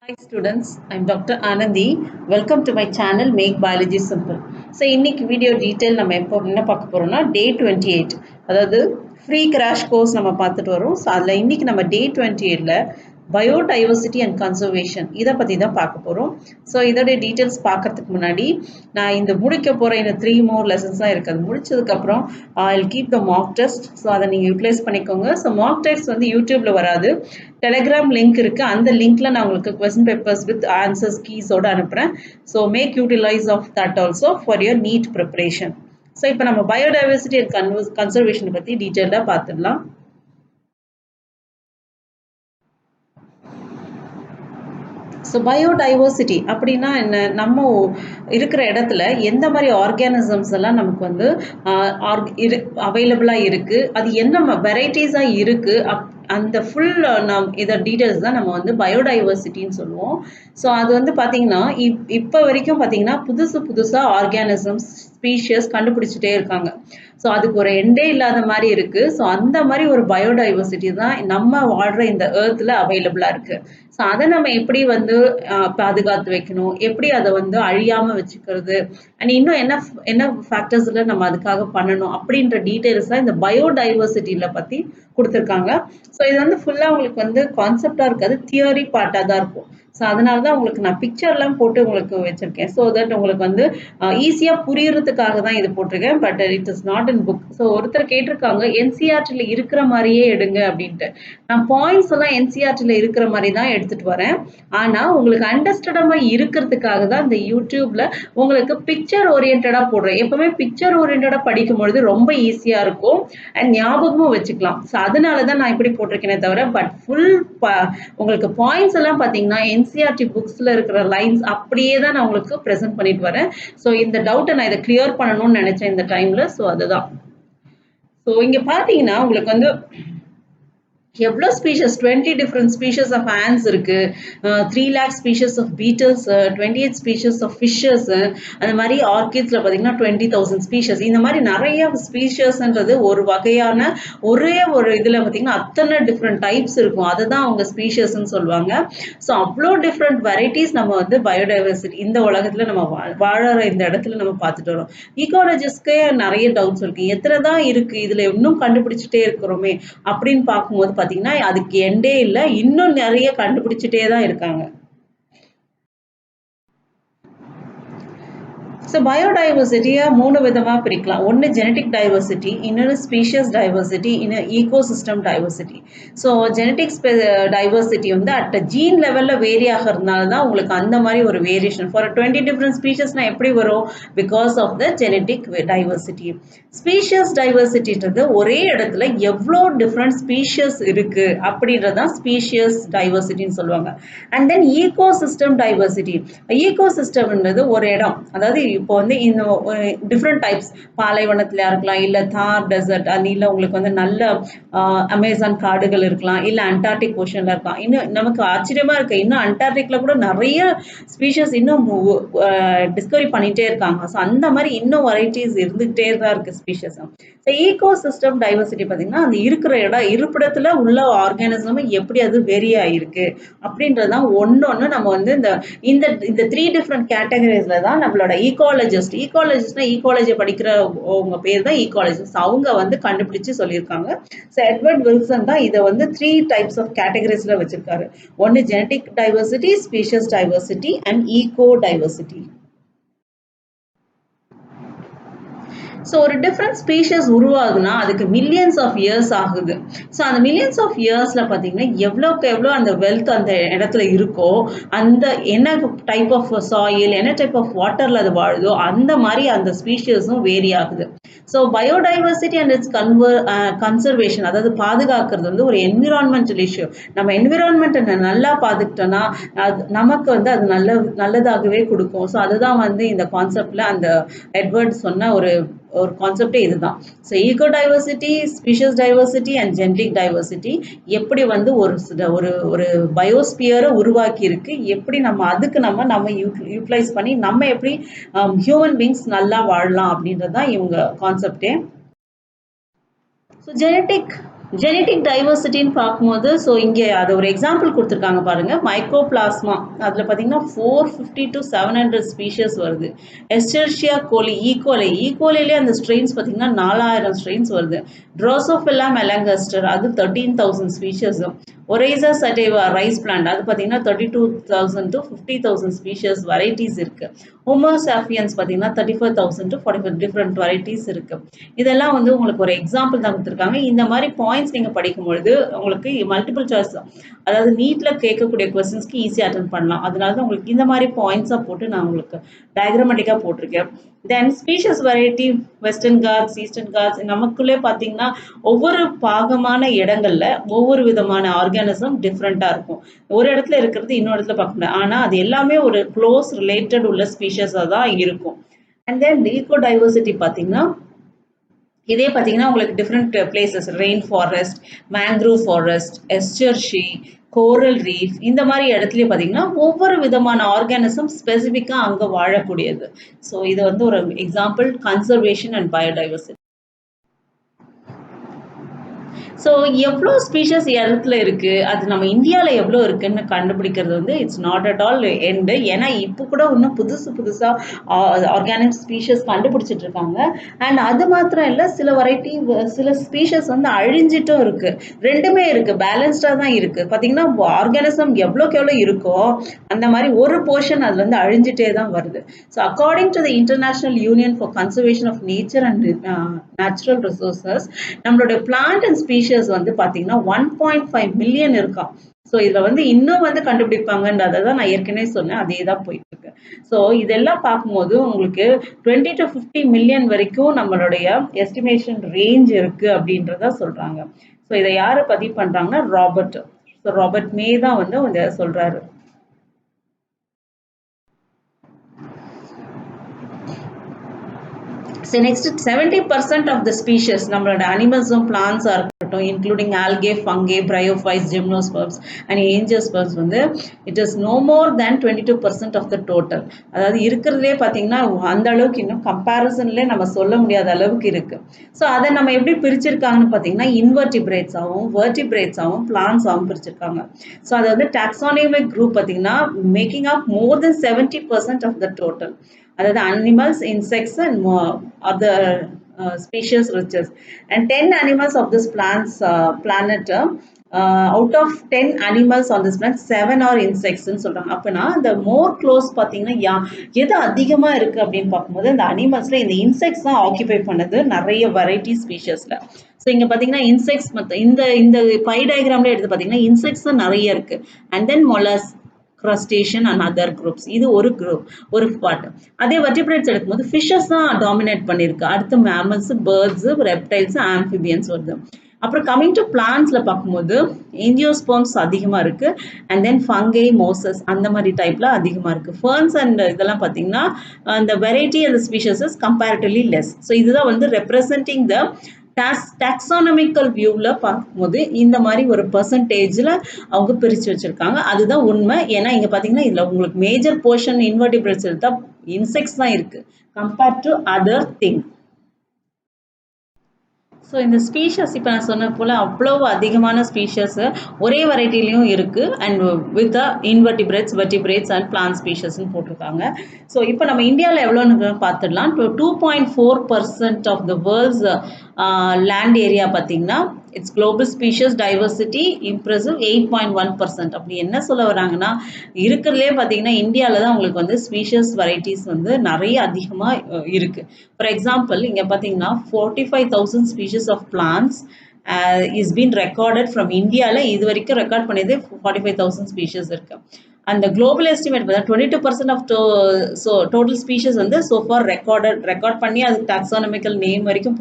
Hi students, I'm Dr. Anandi. Welcome to my channel Make Biology Simple. So இன்னைக்கு video detail நம்ம என்ன பார்க்க போறோம்னா டே 28 அதாவது ஃப்ரீ கிராஷ் கோர்ஸ் நம்ம பார்த்துட்டு வரோம். ஸோ அதில் இன்னைக்கு நம்ம டே 28ல பயோடைவர்சிட்டி அண்ட் கன்சர்வேஷன் இதை பற்றி தான் பார்க்க போகிறோம். ஸோ இதோட டீட்டெயில்ஸ் பார்க்கறதுக்கு முன்னாடி நான் இந்த முடிக்க போகிற இந்த 3 more lessons தான் இருக்குது. அது முடிச்சதுக்கப்புறம் I'll keep the mock test. So அதை நீங்கள் யூட்டிலைஸ் பண்ணிக்கோங்க. ஸோ mock test வந்து யூடியூப்பில் வராது, டெலிகிராம் லிங்க் இருக்குது. அந்த லிங்க்ல நான் உங்களுக்கு கொஸ்டின் பேப்பர்ஸ் வித் ஆன்சர்ஸ் கீஸோடு அனுப்புகிறேன். So make utilise of that also for your NEET preparation. So இப்போ நம்ம பயோடைவர்சிட்டி அண்ட் கன்சர்வேஷனை பற்றி டீட்டெயிலாக பார்த்துடலாம். ஸோ பயோடைவர்சிட்டி அப்படின்னா என்ன? நம்ம இருக்கிற இடத்துல எந்த மாதிரி ஆர்கானிசம்ஸ் எல்லாம் நமக்கு வந்து அவைலபிளாக இருக்குது, அது என்ன வெரைட்டிஸாக இருக்குது, அந்த ஃபுல் இதை டீட்டெயில்ஸ் தான் நம்ம வந்து பயோடைவர்சிட்டின்னு சொல்லுவோம். ஸோ அது வந்து பார்த்தீங்கன்னா இப்போ வரைக்கும் பார்த்தீங்கன்னா புதுசாக ஆர்கானிசம்ஸ் ஸ்பீஷியஸ் கண்டுபிடிச்சிட்டே இருக்காங்க. ஸோ அதுக்கு ஒரு எண்டே இல்லாத மாதிரி இருக்குது. ஸோ அந்த மாதிரி ஒரு பயோடைவர்சிட்டி தான் நம்ம வாழ்கிற இந்த ஏர்த்தில் அவைலபிளாக இருக்குது. ஸோ அதை நம்ம எப்படி வந்து பாதுகாத்து வைக்கணும், எப்படி அதை வந்து அழியாமல் வச்சுக்கிறது, அண்ட் இன்னும் என்ன ஃபேக்டர்ஸில் நம்ம அதுக்காக பண்ணணும் அப்படின்ற டீட்டெயில்ஸ் தான் இந்த பயோடைவர்சிட்டியில் பற்றி கொடுத்துருக்காங்க. ஸோ இது வந்து ஃபுல்லாக உங்களுக்கு வந்து கான்செப்டாக இருக்காது, தியரி பார்ட்டாக தான் இருக்கும். ஸோ அதனால தான் உங்களுக்கு நான் பிக்சர்லாம் போட்டு உங்களுக்கு வச்சுருக்கேன். ஸோ தட் உங்களுக்கு வந்து ஈஸியாக புரியறதுக்காக தான் இது போட்டிருக்கேன். But it is not in book. So ஒருத்தர் கேட்டிருக்காங்க என்சிஆர்டியில் இருக்கிற மாதிரியே எடுங்க அப்படின்ட்டு. நான் பாயிண்ட்ஸ் எல்லாம் என்சிஆர்டியில் இருக்கிற மாதிரி தான் எடுத்துகிட்டு வரேன். ஆனால் உங்களுக்கு அண்டர்ஸ்டாண்டமாக இருக்கிறதுக்காக தான் இந்த யூடியூப்பில் உங்களுக்கு பிக்சர் ஓரியன்டாக போடுறேன். எப்பவுமே பிக்சர் ஓரியன்டாக படிக்கும் பொழுது ரொம்ப ஈஸியாக இருக்கும் அண்ட் ஞாபகமும் வச்சுக்கலாம். ஸோ அதனால தான் நான் இப்படி போட்டிருக்கேனே தவிர பட் ஃபுல் உங்களுக்கு பாயிண்ட்ஸ் எல்லாம் பார்த்தீங்கன்னா என்சிஆர்டி புக்ஸில் இருக்கிற லைன்ஸ் அப்படியே தான் நான் உங்களுக்கு ப்ரெசென்ட் பண்ணிட்டு வரேன். ஸோ இந்த டவுட்டை நான் இதை கிளியர் பண்ணணும்னு நினைச்சேன் இந்த டைமில். ஸோ அதுதான். ஸோ இங்கே பார்த்தீங்கன்னா உங்களுக்கு வந்து எவ்வளோ species 20 different species of ants இருக்கு, 3 lakh species of beetles, 28 species of fishes, அந்த மாதிரி ஆர்கிட்ஸில் பார்த்தீங்கன்னா 20,000 ஸ்பீஷஸ். இந்த மாதிரி நிறைய ஸ்பீஷஸ்ன்றது ஒரு வகையான ஒரே ஒரு இதில் பார்த்தீங்கன்னா அத்தனை டிஃப்ரெண்ட் டைப்ஸ் இருக்கும். அதை தான் அவங்க ஸ்பீஷஸ்ன்னு சொல்லுவாங்க. ஸோ அவ்வளோ டிஃப்ரெண்ட் வெரைட்டிஸ் நம்ம வந்து பயோடைவர்சிட்டி இந்த உலகத்தில் நம்ம வாழற இந்த இடத்துல நம்ம பார்த்துட்டு வரோம். ஈகாலஜிஸ்ட்கே நிறைய டவுட்ஸ் இருக்கு, எத்தனை தான் இருக்கு இதில் இன்னும் கண்டுபிடிச்சிட்டே இருக்கிறோமே அப்படின்னு பார்க்கும்போது பார்த்தீங்கன்னா அதுக்கு எண்டே இல்லை, இன்னும் நிறைய கண்டுபிடிச்சிட்டே தான் இருக்காங்க. ஸோ பயோடைவர்சிட்டியை 3 விதமாக பிரிக்கலாம். ஒன்று ஜெனட்டிக் டைவர்சிட்டி, இன்னொன்று ஸ்பீஷியஸ் டைவர்சிட்டி, இன்னும் ecosystem diversity. So genetic diversity வந்து அட் ஜீன் லெவலில் வேரி ஆகிறதுனால தான் உங்களுக்கு அந்த மாதிரி ஒரு வேரியேஷன். ஃபார் 20 டிஃப்ரெண்ட் ஸ்பீஷஸ்னால் எப்படி வரும்? Because of the genetic diversity. Species டைவர்சிட்டின்றது ஒரே இடத்துல எவ்வளோ டிஃப்ரெண்ட் ஸ்பீஷியஸ் இருக்குது அப்படின்றது தான் ஸ்பீஷியஸ் டைவர்சிட்டின்னு சொல்லுவாங்க. And then ecosystem diversity. ஈகோசிஸ்டம்ன்றது ஒரு இடம், அதாவது இப்போ வந்து இந்த டிஃப்ரெண்ட் டைப்ஸ் பாலைவனத்தில் இருக்கலாம், இல்லை தார் டெசர்ட், அது இல்லை உங்களுக்கு வந்து நல்ல அமேசான் காடுகள் இருக்கலாம், இல்லை அண்டார்டிக் ஓஷனில் இருக்கலாம். இன்னும் நமக்கு ஆச்சரியமாக இருக்குது, இன்னும் அண்டார்டிக்கில் கூட நிறைய ஸ்பீஷஸ் இன்னும் டிஸ்கவரி பண்ணிகிட்டே இருக்காங்க. ஸோ அந்த மாதிரி இன்னும் வெரைட்டிஸ் இருந்துகிட்டே தான் இருக்குது species. So ecosystem diversity பார்த்தீங்கன்னா அந்த இருக்கிற இடம் இருப்பிடத்தில் உள்ள ஆர்கானிசம் எப்படி அது வெரி ஆகிருக்கு அப்படின்றதான் ஒன்று நம்ம வந்து இந்த 3 டிஃப்ரெண்ட் கேட்டகரிஸில் தான் நம்மளோட ஈகாலஜிஸ்ட்னா ஈகாலஜி படிக்கிற உங்க பேர் தான் ஈகாலஜிஸ்ட், அவங்க வந்து கண்டுபிடிச்சு சொல்லியிருக்காங்க. ஸோ எட்வர்ட் வில்சன் தான் இதை வந்து 3 டைப்ஸ் ஆஃப் கேட்டகரிஸில் வச்சிருக்காரு. ஒன்று genetic diversity, species diversity and eco diversity. So ஒரு டிஃப்ரெண்ட் ஸ்பீஷஸ் உருவாகுதுன்னா அதுக்கு மில்லியன்ஸ் ஆஃப் இயர்ஸ் ஆகுது. ஸோ அந்த மில்லியன்ஸ் ஆஃப் இயர்ஸில் பார்த்தீங்கன்னா எவ்வளோக்கு எவ்வளோ அந்த வெல்த் அந்த இடத்துல இருக்கோ, அந்த என்ன டைப் ஆஃப் சாயில், என்ன டைப் ஆஃப் வாட்டரில் அது வாழுதோ அந்த மாதிரி அந்த ஸ்பீஷஸும் வேரி ஆகுது. So biodiversity and it's conservation, அதாவது பாதுகாக்கிறது வந்து ஒரு என்விரான்மெண்டல் இஷ்யூ. நம்ம என்விரான்மெண்ட்டை நல்லா பார்த்துக்கிட்டோன்னா அது நமக்கு வந்து அது நல்லதாகவே கொடுக்கும். ஸோ அதுதான் வந்து இந்த கான்செப்டில் அந்த எட்வர்ட் சொன்ன ஒரு கான்செப்டே இதுதான். So eco diversity, species diversity and genetic diversity எப்படி வந்து ஒரு பயோஸ்பியரை உருவாக்கி இருக்கு, எப்படி அதுக்கு நம்ம யூட்டிலைஸ் பண்ணி நம்ம எப்படி ஹியூமன் பீங்ஸ் நல்லா வாழலாம் அப்படின்றது தான் இவங்க கான்செப்டே. ஸோ ஜெனட்டிக் ஜெனடிக் டைவர்சிட்டின்னு பார்க்கும்போது ஸோ இங்கே அது ஒரு எக்ஸாம்பிள் கொடுத்துருக்காங்க பாருங்க மைக்ரோபிளாஸ்மா அதில் பார்த்தீங்கன்னா 450 to 700 ஸ்பீஷஸ் வருது. எஸ்டெர்ஷியா கோலி ஈகோலிலே அந்த ஸ்ட்ரெயின்ஸ் பார்த்தீங்கன்னா 4000 ஸ்ட்ரெயின்ஸ் வருது. ட்ரோசோஃபில்லா மெலங்கஸ்டர் அது 13,000 ஸ்பீஷஸ். ஒரைசா சட்டேவா ரைஸ் பிளான்ட் அது பார்த்தீங்கன்னா 32,000 to 50,000 ஸ்பீஷஸ் வெரைட்டிஸ் இருக்கு. ஹோமோசாஃபியன்ஸ் பார்த்தீங்கன்னா 35,000 to 45 டிஃப்ரெண்ட் வெரைட்டிஸ் இருக்கு. இதெல்லாம் வந்து உங்களுக்கு ஒரு எக்ஸாம்பிள் தான் கொடுத்துருக்காங்க. இந்த மாதிரி பாயிண்ட்ஸ் நீங்க படிக்கும்பொழுது உங்களுக்கு மல்டிபிள் சாய்ஸ் அதாவது நீட்ல கேட்கக்கூடிய கொஸ்டின்ஸ்க்கு ஈஸியாக அட்டன் பண்ணலாம். அதனால தான் உங்களுக்கு இந்த மாதிரி பாயிண்ட்ஸாக போட்டு நான் உங்களுக்கு டயக்ராமேட்டிக்காக போட்டிருக்கேன். Then species variety Western Ghats Eastern Ghats நமக்குள்ளே பார்த்தீங்கன்னா ஒவ்வொரு பாகமான இடங்கள்ல ஒவ்வொரு விதமான ஆர்கானிசம் டிஃப்ரெண்ட்டாக இருக்கும். ஒரு இடத்துல இருக்கிறது இன்னொரு இடத்துல பார்க்க முடியாது. ஆனால் அது எல்லாமே ஒரு க்ளோஸ் ரிலேட்டட் உள்ள ஸ்பீஷஸாக தான் இருக்கும். அண்ட் தென் ஈகோ டைவர்சிட்டி பார்த்தீங்கன்னா இதே பார்த்தீங்கன்னா உங்களுக்கு different places rain forest, mangrove forest, estuary, coral reef இந்த மாதிரி இடத்துலயே பார்த்தீங்கன்னா ஒவ்வொரு விதமான ஆர்கானிசம் ஸ்பெசிஃபிக்காக அங்கே வாழக்கூடியது. ஸோ இது வந்து ஒரு example conservation and biodiversity. So எவ்வளோ ஸ்பீஷஸ் இடத்துல இருக்கு அது நம்ம இந்தியாவில் எவ்வளோ இருக்குன்னு கண்டுபிடிக்கிறது வந்து it's not at all end. ஏன்னா இப்போ கூட இன்னும் புதுசாக ஆர்கானிக் ஸ்பீஷஸ் கண்டுபிடிச்சிட்டு இருக்காங்க. அண்ட் அது மாத்திரம் இல்லை சில ஸ்பீஷஸ் வந்து அழிஞ்சிட்டும் இருக்கு. ரெண்டுமே இருக்கு, பேலன்ஸ்டாக தான் இருக்கு. பார்த்தீங்கன்னா ஆர்கானிசம் எவ்வளோக்கு எவ்வளோ இருக்கோ அந்த மாதிரி ஒரு போர்ஷன் அது வந்து அழிஞ்சிட்டே தான் வருது. So according to the International Union for Conservation of Nature and Natural Resources நம்மளோட பிளான்ட் அண்ட் ஸ்பீஷஸ் வந்து பாத்தீங்கன்னா 1.5 மில்லியன் இருக்காம். ஸோ இதுல வந்து இன்னும் வந்து கண்டுபிடிப்பாங்கன்றதை தான் நான் ஏற்கனவே சொன்னேன், அதே தான் போயிட்டு இருக்கு. ஸோ இதெல்லாம் பார்க்கும்போது உங்களுக்கு 20 to 50 மில்லியன் வரைக்கும் நம்மளுடைய எஸ்டிமேஷன் ரேஞ்ச் இருக்கு அப்படின்றத சொல்றாங்க. ஸோ இதை யாரு பதிவு பண்றாங்கன்னா ராபர்ட் மே தான் வந்து இதை சொல்றாரு. So next 70% of the species நம்மளோட அனிமல்ஸும் பிளான்ஸா இருக்கட்டும் including algae, fungi, bryophytes, gymnosperms and angiosperms வந்து it is no more than 22% of the total. அதாவது இருக்கிறதுலே பார்த்தீங்கன்னா அந்த அளவுக்கு இன்னும் கம்பேரிசன்லேயே நம்ம சொல்ல முடியாத அளவுக்கு இருக்கு. ஸோ அதை நம்ம எப்படி பிரிச்சிருக்காங்கன்னு பார்த்தீங்கன்னா இன்வெர்டிபிரேட்ஸாகவும் வெர்டிபிரேட்ஸாகவும் பிளான்ஸாகவும் பிரிச்சிருக்காங்க. ஸோ அது வந்து டாக்ஸானமிக் குரூப் பார்த்தீங்கன்னா making up more than 70% of the total. அதாவது animals, insects and other species riches. And 10 animals of this planet out of 10 animals on this planet 7 are insects ன்னு சொல்றாங்க. அப்பனா அந்த மோர் க்ளோஸ் பார்த்தீங்கன்னா எது அதிகமா இருக்கு அப்படின்னு பார்க்கும்போது இந்த அனிமல்ஸ்ல இந்த இன்செக்ட்ஸ் தான் ஆக்கியூபை பண்ணுது நிறைய வெரைட்டி ஸ்பீஷஸ்ல. ஸோ இங்க பார்த்தீங்கன்னா இன்செக்ட்ஸ் இந்த பை டயக்ராம்ல எடுத்து பார்த்தீங்கன்னா இன்செக்ட்ஸ் தான் நிறைய இருக்கு. And then moles, crustacean and other groups. இது ஒரு குரூப், ஒரு பார்ட். அதே வெர்டிபிரேட்ஸ் எடுக்கும்போது ஃபிஷஸ் தான் டாமினேட் பண்ணிருக்கு. அடுத்து மேமல்ஸ், பேர்ட்ஸ், ரெப்டைல்ஸ், ஆம்பிபியன்ஸ் வருது. அப்புறம் கமிங் டு பிளான்ட்ஸ்ல பார்க்கும்போது ஏஞ்சியோஸ்பர்ம்ஸ் அதிகமா இருக்கு. அண்ட் தென் ஃபங்கை, மோசஸ் அந்த மாதிரி டைப்ல அதிகமா இருக்கு. ஃபர்ன்ஸ் அண்ட் இதெல்லாம் பார்த்தீங்கன்னா அந்த வெரைட்டி அந்த species is comparatively less. So இதுதான் வந்து ரெப்ரசன்டிங் த டாக்ஸானமிக்கல் வியூவில் பார்க்கும்போது இந்த மாதிரி ஒரு பெர்சன்டேஜில் அவங்க பிரித்து வச்சுருக்காங்க. அதுதான் உண்மை. ஏன்னா இங்கே பார்த்தீங்கன்னா இதில் உங்களுக்கு மேஜர் போர்ஷன் இன்வெர்டிபிரேட்ஸ் எடுத்தால் இன்செக்ட்ஸ் தான் இருக்குது compared to other thing. So இந்த ஸ்பீஷஸ் இப்போ நான் சொன்ன போல் அவ்வளோ அதிகமான ஸ்பீஷஸ் ஒரே வெரைட்டிலையும் இருக்குது. And with invertebrates, vertebrates and plant ஸ்பீஷஸ்ன்னு போட்டிருக்காங்க. ஸோ இப்போ நம்ம இந்தியாவில் எவ்வளோன்னு பார்த்துடலாம். 2.4% of the world's land area பார்த்தீங்கன்னா it's global species diversity impressive 8.1%. அப்படி என்ன சொல்ல வராங்கன்னா இருக்கிறதுலே பார்த்தீங்கன்னா இந்தியாவில் தான் உங்களுக்கு வந்து ஸ்பீஷஸ் வெரைட்டிஸ் வந்து நிறைய அதிகமாக இருக்குது. ஃபார் எக்ஸாம்பிள் இங்கே பார்த்தீங்கன்னா 45,000 species of plants is been recorded from இந்தியாவில். இது வரைக்கும் ரெக்கார்ட் பண்ணியது 45,000 ஸ்பீஷஸ் இருக்கு. அந்த குளோபல் எஸ்டிமேட் பார்த்தா 22% ஆஃப் டோட்டல் ஸ்பீஷஸ் வந்து சோஃபார் ரெக்கார்ட் பண்ணி அது டாக்ஸானமிக்கல் நேம் வரைக்கும்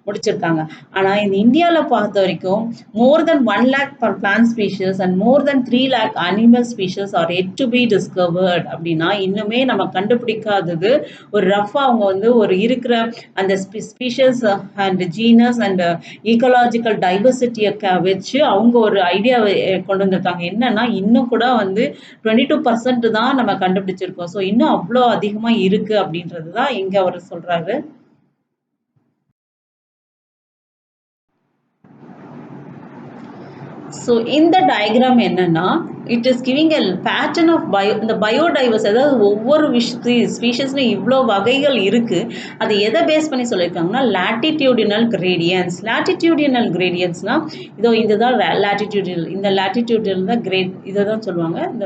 முடிச்சிருக்காங்க. ஆனால் இந்த இந்தியாவில் பார்த்த வரைக்கும் more than 1 lakh plant species and more than 3 lakh animal species are yet to be discovered. அப்படின்னா இன்னுமே நம்ம கண்டுபிடிக்காதது ஒரு ரஃபாக அவங்க வந்து ஒரு இருக்கிற அந்த species and genus and ecological டைவர்சிட்டியை வச்சு அவங்க ஒரு ஐடியாவை கொண்டு வந்திருக்காங்க. என்னன்னா இன்னும் கூட வந்து 22% தான் நம்ம கண்டுபிடிச்சிருக்கோம். ஸோ இன்னும் அவ்வளோ அதிகமாக இருக்கு அப்படின்றது தான் இங்க அவர் சொல்றாரு. ஸோ இந்த டயக்ராம் என்னன்னா, it is giving a pattern of இந்த பயோடைவர்ஸ், அதாவது ஒவ்வொரு ஸ்பீஷஸ்லையும் இவ்வளோ வகைகள் இருக்கு. அது எதை பேஸ் பண்ணி சொல்லியிருக்காங்கன்னா, லாட்டிடியூடினல் கிரேடியன்ஸ். லாட்டிடியூடினல் கிரேடியன்ஸ்னா இதோ இதுதான் லாட்டிடியூடினல், இந்த லாட்டிடியூடினல் தான் இதை தான் சொல்லுவாங்க. இந்த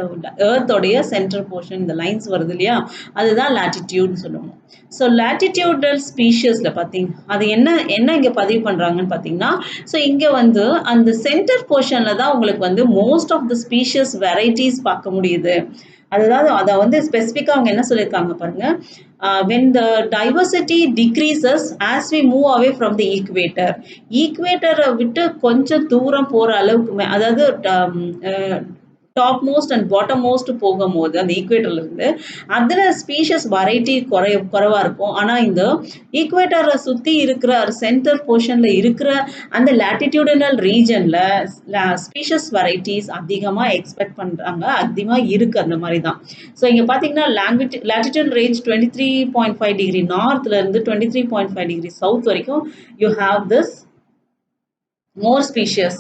எர்த்தோடைய சென்ட்ரல் போர்ஷன், இந்த லைன்ஸ் வருது இல்லையா, அதுதான் லாட்டிடியூட்னு சொல்லுவாங்க. ஸோ லாட்டிடியூடல் ஸ்பீஷஸ்ல பார்த்தீங்க அது என்ன என்ன இங்கே பதிவு பண்ணுறாங்கன்னு பார்த்தீங்கன்னா, ஸோ இங்கே வந்து அந்த சென்டர் போர்ஷன்ல தான் உங்களுக்கு வந்து most of the species varieties பார்க்க முடியுது. அதுதான் அதை வந்து ஸ்பெசிஃபிக்காக அவங்க என்ன சொல்லியிருக்காங்க பாருங்க. when the diversity decreases as we move away from the equator. ஈக்குவேட்டரை விட்டு கொஞ்சம் தூரம் போகிற அளவுக்கு அதாவது top most and bottom most போகும்போது அந்த ஈக்குவேட்டர்ல இருந்து அதில் ஸ்பீஷஸ் வெரைட்டி குறைவா இருக்கும். ஆனால் இந்த ஈக்குவேட்டரை சுற்றி இருக்கிற சென்டர் போர்ஷன்ல இருக்கிற அந்த லாட்டிடியூடினல் ரீஜன்ல ஸ்பீஷஸ் வெரைட்டிஸ் அதிகமாக எக்ஸ்பெக்ட் பண்றாங்க, அதிகமாக இருக்கு. அந்த மாதிரி தான். ஸோ இங்க பார்த்தீங்கன்னா லாட்டிடியூட் ரேஞ்ச் 23.5 டிகிரி நார்த்ல இருந்து 23.5 டிகிரி சவுத் வரைக்கும் you have this more species.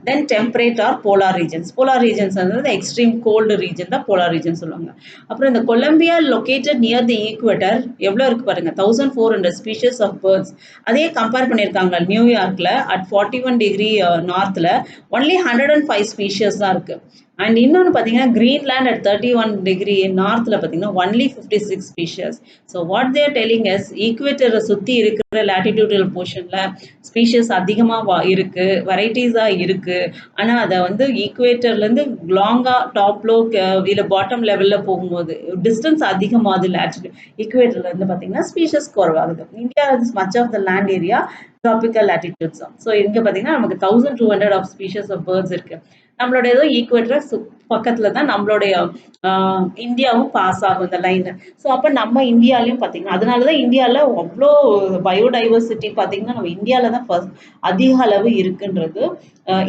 Then temperate or polar regions. Polar regions are the extreme cold region, the polar regions சொல்லுவாங்க. அப்புறம் இந்த Colombia located near the equator எவ்வளவு இருக்கு பாருங்க, 1400 species of birds. அதே compare பண்ணியிருக்காங்க நியூயார்க்ல at 41 degree நார்த்ல only 105 species தான் இருக்கு. அண்ட் இன்னொன்று பார்த்தீங்கன்னா கிரீன்லேண்ட் at 31 degree நார்த்தில் பார்த்தீங்கன்னா only 56 species. So what they're telling is ஈக்குவேட்டரை சுற்றி இருக்கிற லாட்டிடியூடல் போர்ஷனில் ஸ்பீஷஸ் அதிகமாக இருக்குது, வெரைட்டிஸாக இருக்குது. ஆனால் அதை வந்து ஈக்குவேட்டர்லேருந்து லாங்காக டாப்லோ இல்லை பாட்டம் லெவலில் போகும்போது டிஸ்டன்ஸ் அதிகமாகுது. ஈக்குவேட்டர்லேருந்து பார்த்தீங்கன்னா ஸ்பீஷஸ் குறைவாகுது. India is much of the land area tropical latitudes. So இங்கே பார்த்தீங்கன்னா நமக்கு 1200 ஆஃப் ஸ்பீஷஸ் ஆஃப் பேர்ட்ஸ் இருக்குது. நம்மளுடைய ஏதோ ஈக்குவேட்டர் பக்கத்துல தான் நம்மளுடைய இந்தியாவும் பாஸ் ஆகும் இந்த லைன். ஸோ அப்போ நம்ம இந்தியாலையும் பார்த்தீங்கன்னா அதனாலதான் இந்தியாவில் அவ்வளோ பயோடைவர்சிட்டி பார்த்தீங்கன்னா நம்ம இந்தியாவில தான் ஃபர்ஸ்ட் அதிக அளவு இருக்குன்றது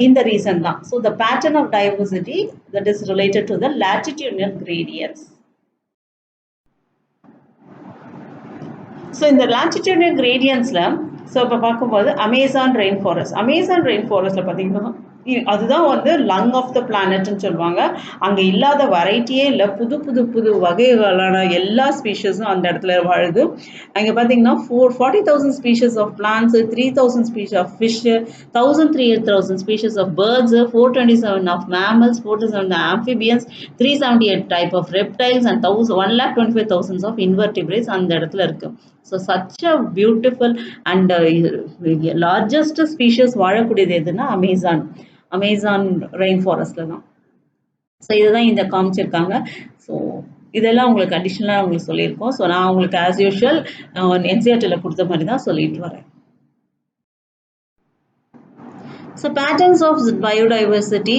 இந்த ரீசன் தான். So the pattern of diversity that is related to the latitudinal gradients. So இந்த லாட்டிடியூடினல் கிரேடியன்ஸ்ல ஸோ இப்போ பார்க்கும்போது அமேசான் ரெயின் ஃபாரஸ்ட்ல பார்த்தீங்கன்னா அதுதான் வந்து லங் ஆஃப் த பிளானட்னு சொல்லுவாங்க. அங்கே இல்லாத வெரைட்டியே இல்லை, புது புது புது வகைகளான எல்லா ஸ்பீஷஸும் அந்த இடத்துல வாழுது. அங்கே பார்த்தீங்கன்னா 40,000 species of plants, 3,000 species of fish, 1,300,000 species of birds, 427 of mammals, 47 amphibians, 378 type of reptiles and 1,25,000 of invertebrates அந்த இடத்துல இருக்கு. So such a beautiful and largest species வாழக்கூடியது எதுன்னா அமேசான் ரெயின் ஃபாரஸ்ட்ல தான். ஸோ இதுதான் இந்த காமிச்சிருக்காங்க. ஸோ இதெல்லாம் உங்களுக்கு அடிஷ்னலாக உங்களுக்கு சொல்லியிருக்கோம். ஸோ நான் உங்களுக்கு ஆஸ் யூஷுவல் என்சிஆர்டியில் கொடுத்த மாதிரி தான் சொல்லிட்டு வரேன். ஸோ பேட்டர்ன்ஸ் ஆஃப் பயோடைவர்சிட்டி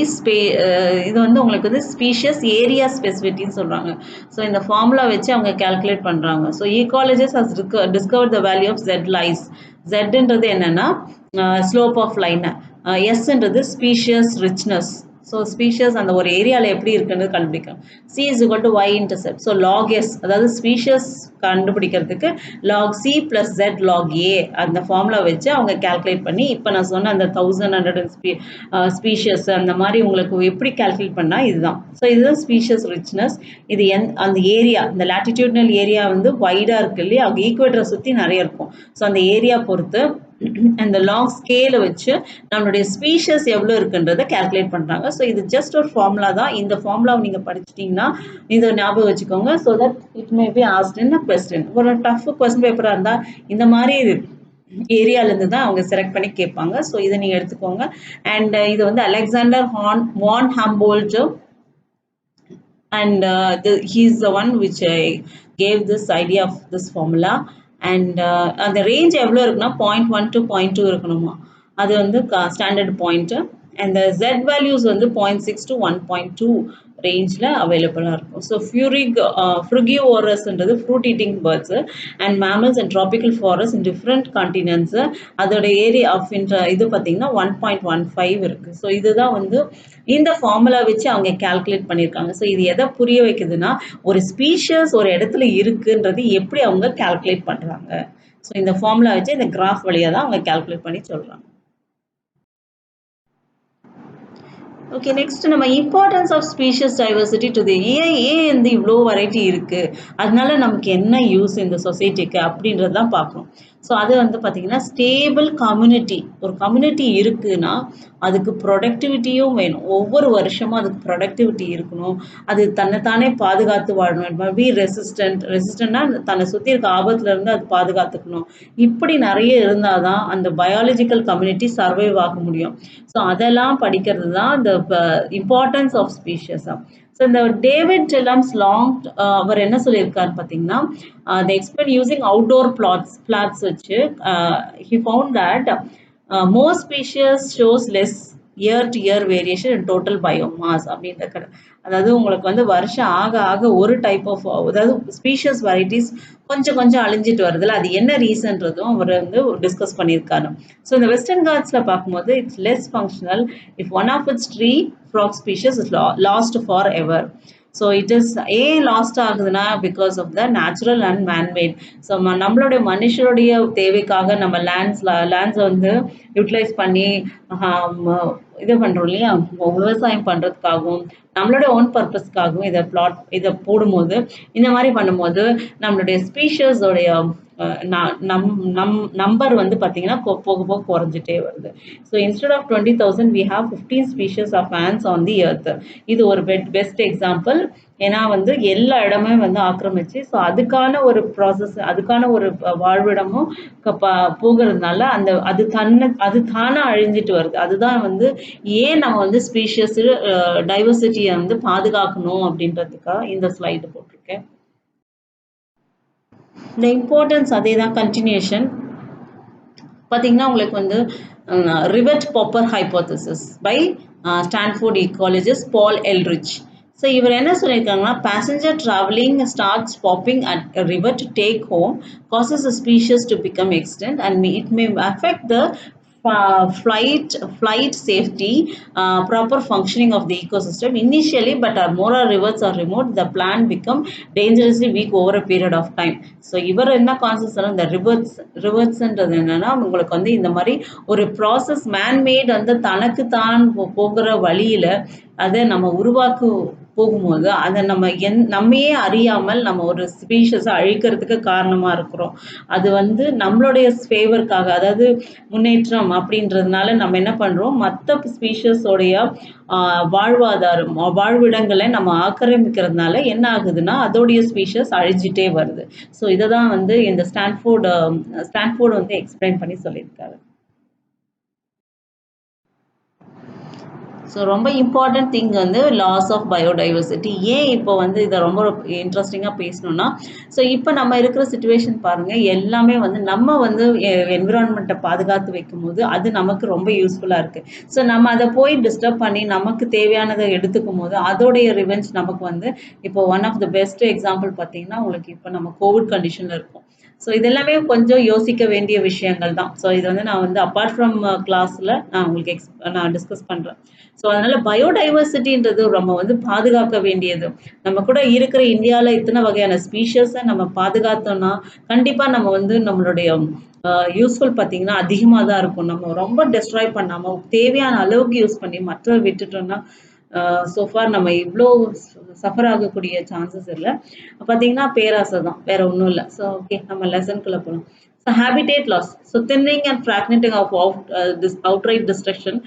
இது வந்து உங்களுக்கு வந்து ஸ்பீஷியஸ் ஏரியா ஸ்பெசிஃபிட்டின்னு சொல்கிறாங்க. ஸோ இந்த ஃபார்முலா வச்சு அவங்க கேல்குலேட் பண்ணுறாங்க. So ecologist has discover the value of Z lies. ஜெட்ன்றது என்னன்னா ஸ்லோப் ஆஃப் லைன், எஸ்ன்றது ஸ்பீஷியஸ் ரிச்னஸ். ஸோ ஸ்பீஷியஸ் அந்த ஒரு ஏரியாவில் எப்படி இருக்குன்னு கண்டுபிடிக்கணும். C is equal to Y intercept. So log S அதாவது ஸ்பீஷியஸ் கண்டுபிடிக்கிறதுக்கு log C plus Z log A அந்த ஃபார்முலா வச்சு அவங்க கேல்குலேட் பண்ணி இப்போ நான் சொன்ன அந்த 1100 ஸ்பீஷியஸ் அந்த மாதிரி உங்களுக்கு எப்படி கேல்குலேட் பண்ணால் இதுதான். ஸோ இதுதான் ஸ்பீஷியஸ் ரிச்னஸ். இது அந்த ஏரியா இந்த லாட்டிடியூட்னல் ஏரியா வந்து வைடாக இருக்கு இல்லையா, அவங்க ஈக்குவேட்டரை சுற்றி நிறைய இருக்கும். ஸோ அந்த ஏரியா பொறுத்து அந்த லாங் ஸ்கேலை வச்சு நம்மளுடைய ஸ்பீஷஸ் எவ்வளோ இருக்குன்றதை கேல்குலேட் பண்ணுறாங்க. ஸோ இது ஜஸ்ட் ஒரு ஃபார்முலா தான். இந்த ஃபார்முலாவை நீங்கள் படிச்சிட்டிங்கன்னா இதை ஞாபகம் வச்சுக்கோங்க. So that it may be asked in a question. ஒரு டஃப் கொஸ்டின் பேப்பராக இருந்தால் இந்த மாதிரி ஏரியாலேருந்து தான் அவங்க செலக்ட் பண்ணி கேட்பாங்க. ஸோ இதை நீங்கள் எடுத்துக்கோங்க. அண்ட் இது வந்து Alexander von Humboldt and he is the one which gave this idea of this formula. And அந்த ரேஞ்ச் எவ்வளோ இருக்குன்னா 0.1 to 0.2 இருக்கணுமா, அது வந்து standard point. And Z values வந்து 0.6 to 1.2 ரேஞ்சில் அவைலபிளாக இருக்கும். ஸோ ஃப்ருகிவோரஸ்ன்றது fruit eating birds and mammals and tropical forest in different continents. அதோட ஏரியா ஆஃப் இது பார்த்தீங்கன்னா 1.15 இருக்குது. ஸோ இதுதான் வந்து இந்த ஃபார்முலா வச்சு அவங்க கேல்குலேட் பண்ணியிருக்காங்க. ஸோ இது எதை புரிய வைக்குதுன்னா ஒரு ஸ்பீஷஸ் ஒரு இடத்துல இருக்குன்றது எப்படி அவங்க கேல்குலேட் பண்ணுறாங்க. ஸோ இந்த ஃபார்முலா வச்சு இந்த கிராஃப் வழியாக தான் அவங்க கேல்குலேட் பண்ணி சொல்கிறாங்க. ஓகே, நெக்ஸ்ட் நம்ம importance of species diversity to the ஏன் வந்து இவ்வளோ வெரைட்டி இருக்கு, அதனால நமக்கு என்ன யூஸ் இந்த சொசைட்டிக்கு அப்படின்றது தான் பார்க்கணும். ஸோ அது வந்து பார்த்தீங்கன்னா ஸ்டேபிள் கம்யூனிட்டி, ஒரு கம்யூனிட்டி இருக்குன்னா அதுக்கு ப்ரொடக்டிவிட்டியும் வேணும். ஒவ்வொரு வருஷமும் அதுக்கு ப்ரொடக்டிவிட்டி இருக்கணும். அது தன்னைத்தானே பாதுகாத்து வாழணும். பி ரெசிஸ்டன்ட்னா தன்னை சுற்றி இருக்க ஆபத்துல இருந்து அது பாதுகாத்துக்கணும். இப்படி நிறைய இருந்தால் தான் அந்த பயாலஜிக்கல் கம்யூனிட்டி சர்வைவ் ஆக முடியும். ஸோ அதெல்லாம் படிக்கிறது தான் இந்த இம்பார்ட்டன்ஸ் ஆஃப் ஸ்பீஷியஸ். ஸோ இந்த டேவிட் ஜெலம்ஸ் லாங் அவர் என்ன சொல்லியிருக்காரு பார்த்தீங்கன்னா, they explain using outdoor plots வச்சு he found that most species shows less year to year variation in total biomass அப்படின்ற அதாவது உங்களுக்கு வந்து வருஷம் ஆக ஆக ஒரு டைப் ஆஃப் அதாவது ஸ்பீஷியஸ் வெரைட்டிஸ் கொஞ்சம் கொஞ்சம் அழிஞ்சிட்டு வருதுல்ல, அது என்ன ரீசன்றதும் அவர் வந்து டிஸ்கஸ் பண்ணியிருக்காரு. ஸோ இந்த வெஸ்டர்ன் காட்ஸ்ல பார்க்கும்போது it's less functional if one of its tree frog species is lost forever. So it is ஏன் லாஸ்ட் ஆகுதுன்னா because of the natural and manmade. So நம்மளுடைய மனுஷருடைய தேவைக்காக நம்ம லேண்ட்ஸை வந்து யூட்டிலைஸ் பண்ணி இது பண்ணுறோம் இல்லையா, விவசாயம் பண்ணுறதுக்காகவும் நம்மளுடைய ஓன் பர்பஸ்க்காகவும் இதை போடும்போது இந்த மாதிரி பண்ணும்போது நம்மளுடைய ஸ்பீஷஸோடைய நம்பர் வந்து பார்த்தீங்கன்னா போக போக குறைஞ்சிட்டே வருது. So instead of 20,000 we have 15 species of ants on the earth. இது ஒரு பெஸ்ட் எக்ஸாம்பிள். ஏன்னா வந்து எல்லா இடமே வந்து ஆக்கிரமிச்சு, ஸோ அதுக்கான ஒரு ப்ராசஸ், அதுக்கான ஒரு வாழ்விடமும் போகிறதுனால அது தானே அழிஞ்சிட்டு வருது. அதுதான் வந்து ஏன் நம்ம வந்து ஸ்பீஷியஸ் டைவர்சிட்டியை வந்து பாதுகாக்கணும் அப்படின்றதுக்காக இந்த ஸ்லைடு போட்டிருக்கேன். இந்த இம்பார்ட்டன்ஸ் அதே தான் கண்டினியூஷன். பார்த்தீங்கன்னா உங்களுக்கு வந்து rivet popper hypothesis by Stanford ecologist Paul Ehrlich. So இவர் என்ன சொல்லியிருக்காங்கன்னா, passenger travelling starts popping at river to take home causes a species to become extinct and it may affect the flight safety, proper functioning of the ecosystem initially, but as more rivers are removed, the plant become dangerously weak over a period of time. So இவர் என்ன concept, இந்த ரிவர்ஸ்ன்றது என்னன்னா உங்களுக்கு வந்து இந்த மாதிரி ஒரு process man-made வந்து தனக்கு தான் போகிற வழியில அதை நம்ம போகும்போது அதை நம்மையே அறியாமல் நம்ம ஒரு ஸ்பீஷஸை அழிக்கிறதுக்கு காரணமாக இருக்கிறோம். அது வந்து நம்மளுடைய ஃபேவருக்காக, அதாவது முன்னேற்றம் அப்படின்றதுனால நம்ம என்ன பண்ணுறோம், மற்ற ஸ்பீஷஸோடைய வாழ்விடங்களை நம்ம ஆக்கிரமிக்கிறதுனால என்ன ஆகுதுன்னா அதோடைய ஸ்பீஷஸ் அழிஞ்சிட்டே வருது. ஸோ இதை தான் வந்து இந்த ஸ்டான்ஃபோர்டு வந்து எக்ஸ்பிளைன் பண்ணி சொல்லியிருக்காரு. ஸோ ரொம்ப இம்பார்ட்டன்ட் திங் வந்து லாஸ் ஆஃப் பயோடைவர்சிட்டி. ஏன் இப்போ வந்து இதை ரொம்ப இன்ட்ரெஸ்டிங்காக பேசணும்னா, ஸோ இப்போ நம்ம இருக்கிற சுச்சுவேஷன் பாருங்கள், எல்லாமே வந்து நம்ம வந்து என்விரான்மெண்ட்டை பாதுகாத்து வைக்கும் போது அது நமக்கு ரொம்ப யூஸ்ஃபுல்லாக இருக்குது. ஸோ நம்ம அதை போய் டிஸ்டர்ப் பண்ணி நமக்கு தேவையானதை எடுத்துக்கும் போது அதோடைய ரிவெஞ்ச் நமக்கு வந்து இப்போ one of the best example பார்த்தீங்கன்னா உங்களுக்கு இப்போ நம்ம கோவிட் கண்டிஷனில் இருக்கும். ஸோ இதெல்லாமே கொஞ்சம் யோசிக்க வேண்டிய விஷயங்கள் தான். ஸோ இது வந்து நான் வந்து அப்பார்ட் ஃப்ரம் கிளாஸில் நான் உங்களுக்கு நான் டிஸ்கஸ் பண்ணுறேன். ஸோ அதனால பயோடைவர்சிட்டின்றது நம்ம வந்து பாதுகாக்க வேண்டியது. நம்ம கூட இருக்கிற இந்தியாவில் இத்தனை வகையான ஸ்பீஷஸை நம்ம பாதுகாத்தோம்னா கண்டிப்பாக நம்ம வந்து நம்மளுடைய யூஸ்ஃபுல் பார்த்தீங்கன்னா அதிகமாக தான் இருக்கும். நம்ம ரொம்ப டெஸ்ட்ராய் பண்ணாமல் தேவையான அளவுக்கு யூஸ் பண்ணி மற்ற விட்டுட்டோம்னா சோஃபார் நம்ம இவ்வளோ சஃபர் ஆகக்கூடிய சான்சஸ் இல்லை. பார்த்தீங்கன்னா பேராசை தான், வேற ஒன்றும் இல்லை. ஸோ ஓகே, நம்ம லெசன்குள்ளே போகலாம். So habitat loss, so thinning and fragmenting of outright destruction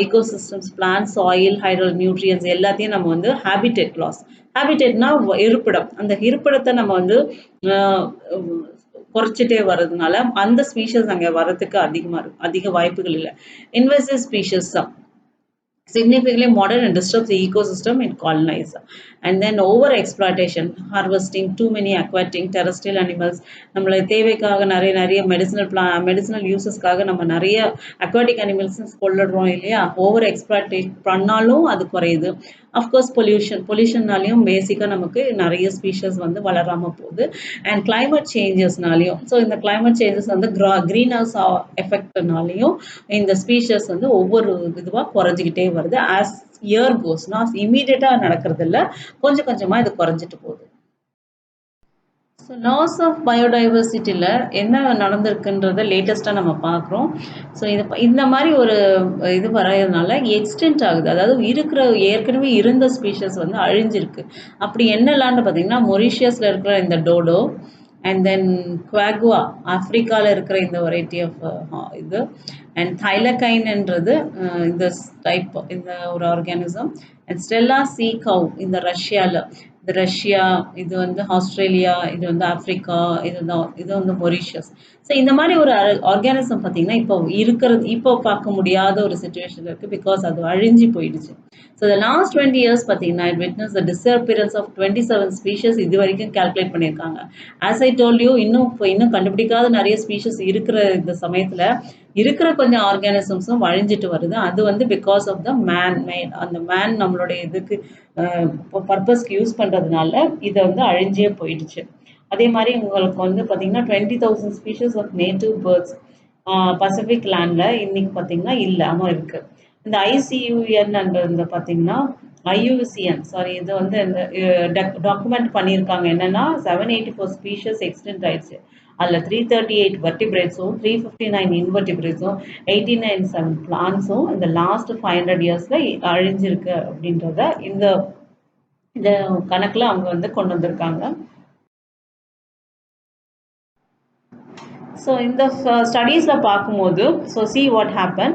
ecosystem's plants, soil, hydro nutrients எல்லாத்தையும் நம்ம வந்து habitat loss. habitatனா இருப்பிடம், அந்த இருப்பிடத்தை நம்ம வந்து குறைச்சிட்டே வர்றதுனால அந்த ஸ்பீஷஸ் அங்கே வர்றதுக்கு அதிக வாய்ப்புகள் இல்லை. இன்வெசிவ் ஸ்பீஷஸ் தான் significantly modern and disrupts the ecosystem and colonize. And then over exploitation, harvesting too many aquatic terrestrial animals, நம்மள தேவைக்காக நிறைய மெடிசினல் யூசஸ்க்காக நம்ம நிறைய அக்வாட்டிக் அனிமல்ஸ் கொள்ளுறோம் இல்லையா, ஓவர் எக்ஸ்ப்ளாய்ட் பண்ணாலும் அது குறையுது. அஃப்கோர்ஸ் பொல்யூஷன்னாலையும் பேசிக்காக நமக்கு நிறைய ஸ்பீஷஸ் வந்து வளராமல் போகுது. அண்ட் கிளைமேட் சேஞ்சஸ்னாலையும், ஸோ இந்த கிளைமேட் சேஞ்சஸ் வந்து க்ரீன் ஹவுஸ் எஃபெக்ட்னாலையும் இந்த ஸ்பீஷஸ் வந்து ஒவ்வொரு இதுவாக குறைஞ்சிக்கிட்டே வருது. ஆஸ் இயர் கோஸ்னா இமீடியட்டாக நடக்கிறது இல்லை, கொஞ்சம் கொஞ்சமாக இது குறைஞ்சிட்டு போகுது. ஸோ லாஸ் ஆஃப் பயோடைவர்சிட்டில என்ன நடந்திருக்குன்றத லேட்டஸ்ட்டா நம்ம பார்க்குறோம். ஸோ இந்த மாரி ஒரு இது வர்றதுனால எக்ஸ்டெண்ட் ஆகுது. அதாவது இருக்கிற ஏற்கனவே இருந்த ஸ்பீஷீஸ் வந்து அழிஞ்சிருக்கு. அப்படி என்னலான்னு பார்த்தீங்கன்னா, மொரீஷியஸ்ல இருக்கிற இந்த டோடோ, அண்ட் தென் குவாகுவா ஆஃப்ரிக்கால இருக்கிற இந்த வெரைட்டி ஆஃப் இது, அண்ட் தைலகைன்ன்றது இந்த டைப் இந்த ஒரு ஆர்கானிசம், அண்ட் ஸ்டெல்லா சீ கவ் இந்த ரஷ்யால, இது ரஷ்யா, இது வந்து ஆஸ்திரேலியா, இது வந்து ஆப்பிரிக்கா, இது வந்து மொரீஷியஸ். ஸோ இந்த மாதிரி ஒரு ஆர்கானிசம் பார்த்தீங்கன்னா இப்போ இருக்கிறது, இப்போ பார்க்க முடியாத ஒரு சுச்சுவேஷன்ல இருக்கு. பிகாஸ் அது அழிஞ்சு போயிடுச்சு. ஸோ the last 20 years பார்த்தீங்கன்னா it witnessed the disappearance of 27 species இது வரைக்கும் கால்குலேட் பண்ணியிருக்காங்க. as I told you, இன்னும் கண்டுபிடிக்காத நிறைய ஸ்பீஷஸ் இருக்கிற இந்த சமயத்துல இருக்கிற கொஞ்சம் ஆர்கானிசம்ஸும் அழிஞ்சிட்டு வருது. அது வந்து because of the manmade, அந்த மேன் நம்மளுடைய இதுக்கு பர்பஸ்க்கு யூஸ் பண்றதுனால இதை வந்து அழிஞ்சே போயிடுச்சு. அதே மாதிரி உங்களுக்கு வந்து பார்த்தீங்கன்னா 20,000 species of native birds Pacific லேண்ட்ல இன்னைக்கு பார்த்தீங்கன்னா இல்லாமல் இருக்கு. இந்த ஐசியூஎன் இந்த பார்த்தீங்கன்னா ஐயூசிஎன் சாரி, இது வந்து இந்த டாக்குமெண்ட் பண்ணியிருக்காங்க. என்னன்னா 784 ஸ்பீஷஸ் எக்ஸ்டென்ட் ஆயிடுச்சு. அதில் 338 வெர்டிபிரேட்ஸும் 359 இன்வெர்டிபிரேட்ஸும் 89 பிளான்ஸும் இந்த லாஸ்ட் 500 இயர்ஸ்ல அழிஞ்சிருக்கு அப்படின்றத இந்த இந்த கணக்குல அவங்க வந்து கொண்டு வந்திருக்காங்க. ஸோ இந்த ஸ்டடீஸில் பார்க்கும்போது, ஸோ சி வாட் ஹேப்பன்,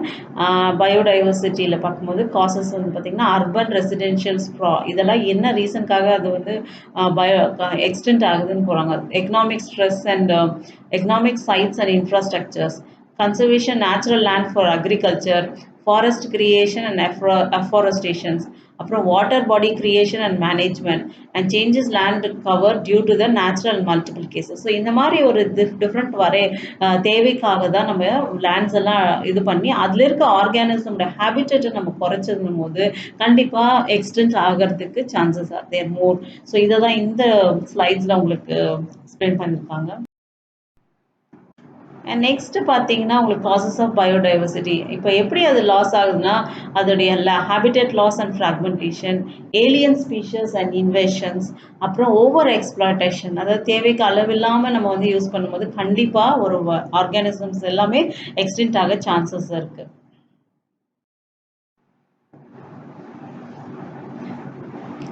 பயோடைவர்சிட்டியில் பார்க்கும்போது காசஸ் வந்து பார்த்திங்கன்னா அர்பன் ரெசிடென்ஷியல் இதெல்லாம் என்ன ரீசனுக்காக அது வந்து எக்ஸ்டெண்ட் ஆகுதுன்னு போகிறாங்க. Economic stress and economic sites and infrastructures, conservation natural land for agriculture, forest creation and afforestations, அப்புறம் water body creation and management, and changes land cover due to the natural multiple cases. So இந்த மாதிரி ஒரு different தேவைக்காக தான் நம்ம lands எல்லாம் இது பண்ணி அதில் இருக்க ஆர்கானிசமோட ஹேபிட்டேட்டை நம்ம குறைச்சதும் போது கண்டிப்பாக எக்ஸ்டென்ட் ஆகிறதுக்கு chances are there more. So இதை தான் இந்த ஸ்லைட்ஸில் உங்களுக்கு எக்ஸ்பிளைன் பண்ணியிருக்காங்க. அண்ட் நெக்ஸ்ட் பார்த்தீங்கன்னா உங்களுக்கு காசஸ் ஆஃப் பயோடைவர்சிட்டி. இப்போ எப்படி அது லாஸ் ஆகுதுன்னா அதோடைய habitat loss and fragmentation, alien species and invasions, அப்புறம் ஓவர் எக்ஸ்ப்ளாய்டேஷன், அதாவது தேவைக்கு அளவில்லாமல் நம்ம வந்து யூஸ் பண்ணும்போது கண்டிப்பாக ஒரு ஆர்கானிசம்ஸ் எல்லாமே எக்ஸ்டென்ட் ஆக சான்சஸ் இருக்குது.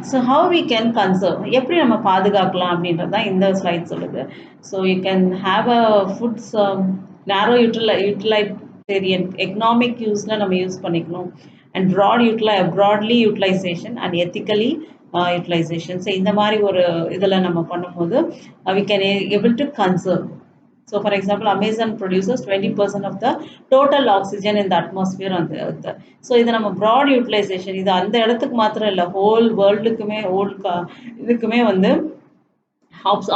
So how we can conserve, எப்படி நம்ம பாதுகாக்கலாம் அப்படின்றது தான் இந்த ஸ்லைட் சொல்லுது. So you can have a foods narrow utilitarian economic யூஸில் நம்ம யூஸ் பண்ணிக்கணும். And broadly utilisation and ethically utilisation. So இந்த மாதிரி ஒரு இதில் நம்ம பண்ணும்போது we can able to conserve. So for example, Amazon produces 20% of the total oxygen in the atmosphere on the earth. So இது நம்ம broad utilization, இது அந்த இடத்துக்கு மாத்திரம் இல்லை, ஹோல் வேர்ல்டுக்குமே இதுக்குமே வந்து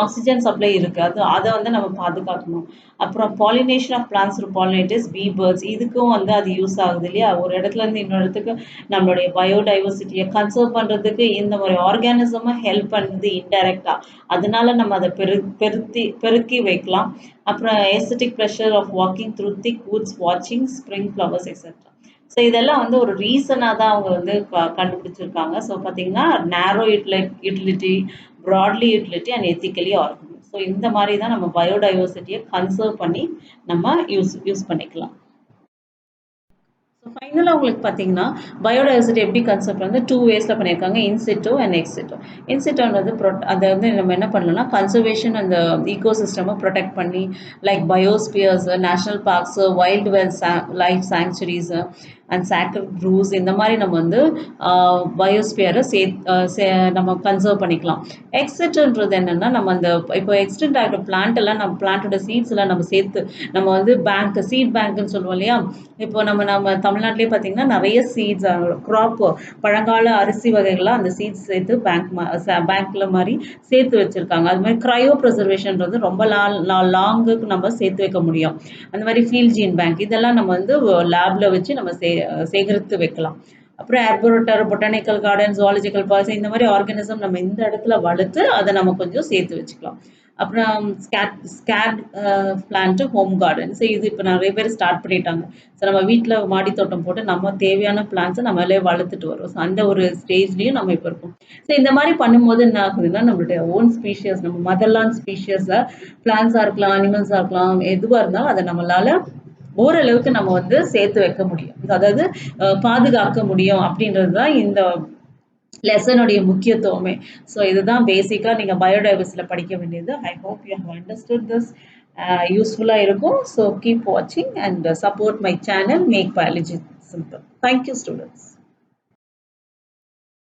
ஆக்சிஜன் சப்ளை இருக்கு. அதை வந்து நம்ம பாதுகாக்கணும். அப்புறம் pollination of plants through pollinators, bee birds, இதுக்கும் வந்து அது யூஸ் ஆகுது இல்லையா. ஒரு இடத்துல இருந்து இன்னொரு இடத்துக்கு நம்மளுடைய பயோடைவர்சிட்டியை கன்சர்வ் பண்றதுக்கு இந்த மாதிரி ஆர்கானிசமா ஹெல்ப் பண்ணுது இன்டைரக்டா. அதனால நம்ம அதை பெருக்கி வைக்கலாம். அப்புறம் aesthetic pleasure of walking through thick woods, வாட்சிங் ஸ்ப்ரிங் ஃப்ளவர்ஸ் எக்ஸெட்ரா. ஸோ இதெல்லாம் வந்து ஒரு ரீசனாக தான் அவங்க வந்து கண்டுபிடிச்சிருக்காங்க. ஸோ பார்த்தீங்கன்னா நேரோ utility, broadly utility and ethically organise. So இந்த மாதிரி தான் நம்ம பயோடைவர்சிட்டியை கன்சர்வ் பண்ணி நம்ம யூஸ் பண்ணிக்கலாம். ஸோ ஃபைனலாக உங்களுக்கு பார்த்தீங்கன்னா பயோடைவர்சிட்டி எப்படி கன்செப்ட் வந்து 2 வேஸில் பண்ணியிருக்காங்க, இன்சிட்டோ அண்ட் எக்ஸிட்டோ. இன்சிட்டோன்றது அதை வந்து நம்ம என்ன பண்ணலாம்னா கன்சர்வேஷன் அந்த ஈகோசிஸ்டமை ப்ரொடெக்ட் பண்ணி, like biospheres, national parks, wild life sanctuaries and sacred groves, இந்த மாதிரி நம்ம வந்து பயோஸ்பியரை நம்ம கன்சர்வ் பண்ணிக்கலாம். எக்ஸிட்டோன்றது என்னென்னா நம்ம அந்த இப்போ எக்ஸ்டென்ட் ஆகிற பிளான்ட் எல்லாம் நம்ம பிளான்ட்டோட சீட்ஸ் எல்லாம் நம்ம சேர்த்து நம்ம வந்து சீட் பேங்க்னு சொல்லுவோம் இல்லையா. இப்போ நம்ம தமிழ்நாட்டிலே பார்த்தீங்கன்னா நிறைய சீட்ஸ் க்ராப், பழங்கால அரிசி வகைகள்லாம் அந்த சீட்ஸ் சேர்த்து பேங்க்ல மாதிரி சேர்த்து வச்சிருக்காங்க. அது மாதிரி க்ரையோ ப்ரிசர்வேஷன்றது ரொம்ப லாங்குக்கு நம்ம சேர்த்து வைக்க முடியும். அந்த மாதிரி ஃபீல்ட் ஜீன் பேங்க், இதெல்லாம் நம்ம வந்து லேப்ல வச்சு நம்ம சேகரித்து வைக்கலாம். அப்புறம் ஆர்போரேட்டர், பொட்டானிக்கல் கார்டன், ஜுவாலஜிக்கல் பார்க்ஸ், இந்த மாதிரி ஆர்கானிசம் நம்ம இந்த இடத்துல வளர்த்து அதை நம்ம கொஞ்சம் சேர்த்து வச்சுக்கலாம். அப்புறம் skate plant home garden. So இது இப்போ நிறைய பேர் ஸ்டார்ட் பண்ணிட்டாங்க. ஸோ நம்ம வீட்டில் மாடி தோட்டம் போட்டு நம்ம தேவையான பிளான்ட்ஸை நம்மளே வளர்த்துட்டு வரோம். ஸோ அந்த ஒரு ஸ்டேஜ்லயும் நம்ம இப்போ இருக்கோம். ஸோ இந்த மாதிரி பண்ணும்போது என்ன ஆகுதுன்னா நம்மளுடைய ஓன் ஸ்பீஷியஸ், நம்ம மதர்லாண்ட் ஸ்பீஷியஸை பிளான்ஸாக இருக்கலாம், அனிமல்ஸாக இருக்கலாம், எதுவாக இருந்தாலும் அதை நம்மளால ஓரளவுக்கு நம்ம வந்து சேர்த்து வைக்க முடியும். அதாவது பாதுகாக்க முடியும் அப்படின்றது தான் இந்த லெசனுடைய முக்கியத்துவமே. ஸோ இதுதான் பேசிக்கா நீங்க பயோடைவர்சிட்டில படிக்க வேண்டியது. I hope you have understood this. யூஸ்ஃபுல்லா இருக்கும். ஸோ கீப் வாட்சிங் and support my channel make biology simple. Thank you students.